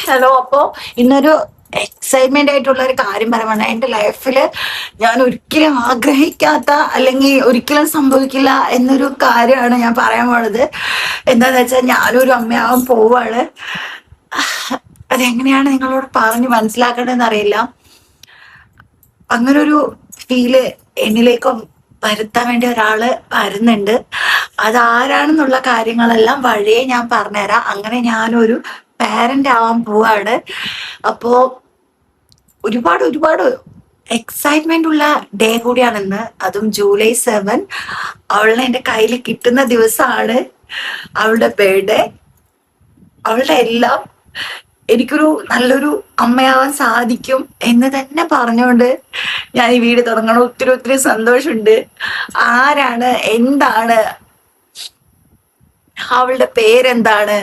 Hello. അപ്പോ ഇന്നൊരു excitement ആയിട്ടുള്ള ഒരു കാര്യം പറയുവാണ്. എൻ്റെ ലൈഫിൽ ഞാൻ ഒരിക്കലും ആഗ്രഹിക്കാത്ത അല്ലെങ്കിൽ ഒരിക്കലും സംഭവിക്കില്ല എന്നൊരു കാര്യമാണ് ഞാൻ പറയാൻ പോണത്. എന്താന്ന് വെച്ചാൽ ഞാനൊരു അമ്മയാവാൻ പോവാണ്. അതെങ്ങനെയാണ് നിങ്ങളോട് പറഞ്ഞ് മനസ്സിലാക്കേണ്ടതെന്ന് അറിയില്ല. അങ്ങനൊരു ഫീല് എന്നിലേക്കും വരുത്താൻ വേണ്ടി ഒരാള് വരുന്നുണ്ട്. അതാരാണെന്നുള്ള കാര്യങ്ങളെല്ലാം വഴിയെ ഞാൻ പറഞ്ഞുതരാം. അങ്ങനെ ഞാനൊരു പാരന്റ് ആവാൻ പോവാണ്. അപ്പോ ഒരുപാട് ഒരുപാട് എക്സൈറ്റ്മെന്റ് ഉള്ള ഡേ കൂടിയാണെന്ന്. അതും ജൂലൈ 7 അവളെ എൻ്റെ കയ്യിൽ കിട്ടുന്ന ദിവസമാണ്. അവളുടെ ബർത്ത്ഡേ, അവളുടെ എല്ലാം. എനിക്കൊരു നല്ലൊരു അമ്മയാവാൻ സാധിക്കും എന്ന് തന്നെ പറഞ്ഞുകൊണ്ട് ഞാൻ ഈ വീഡിയോ തുടങ്ങണം. ഒത്തിരി ഒത്തിരി സന്തോഷമുണ്ട്. ആരാണ്, എന്താണ്, അവളുടെ പേരെന്താണ്,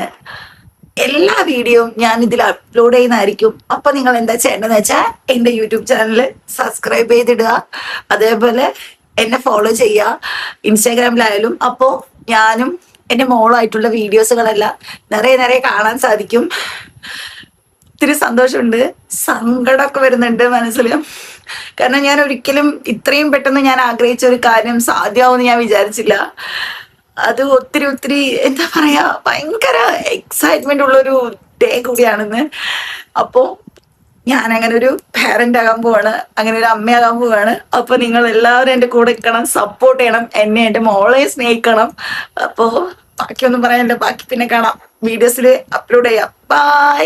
എല്ലാ വീഡിയോയും ഞാൻ ഇതിൽ അപ്ലോഡ് ചെയ്യുന്നതായിരിക്കും. അപ്പൊ നിങ്ങൾ എന്താ ചെയ്യേണ്ടതെന്ന് വെച്ചാൽ എൻ്റെ യൂട്യൂബ് ചാനൽ സബ്സ്ക്രൈബ് ചെയ്തിടുക, അതേപോലെ എന്നെ ഫോളോ ചെയ്യുക ഇൻസ്റ്റാഗ്രാമിലായാലും. അപ്പോൾ ഞാനും എൻ്റെ മോളായിട്ടുള്ള വീഡിയോസുകളെല്ലാം നിറയെ കാണാൻ സാധിക്കും. ഒത്തിരി സന്തോഷമുണ്ട്, സങ്കടമൊക്കെ വരുന്നുണ്ട് മനസ്സിൽ. കാരണം ഞാൻ ഒരിക്കലും ഇത്രയും പെട്ടെന്ന് ഞാൻ ആഗ്രഹിച്ച ഒരു കാര്യം സാധ്യമാവുമെന്ന് ഞാൻ വിചാരിച്ചില്ല. അത് ഒത്തിരി ഒത്തിരി എന്താ പറയാ, ഭയങ്കര എക്സൈറ്റ്മെന്റ് ഉള്ളൊരു ഡേ കൂടിയാണെന്ന്. അപ്പോ ഞാൻ അങ്ങനെ ഒരു പാരന്റ് ആകാൻ പോവാണ്, അങ്ങനെ ഒരു അമ്മയാകാൻ പോവാണ്. അപ്പൊ നിങ്ങൾ എല്ലാവരും എൻ്റെ കൂടെ നിൽക്കണം, സപ്പോർട്ട് ചെയ്യണം, എന്നെ എൻ്റെ മോളെ സ്നേഹിക്കണം. അപ്പോ ബാക്കിയൊന്നും പറയാനില്ല, ബാക്കി പിന്നെ കാണാം, വീഡിയോസിൽ അപ്ലോഡ് ചെയ്യാം. ബൈ.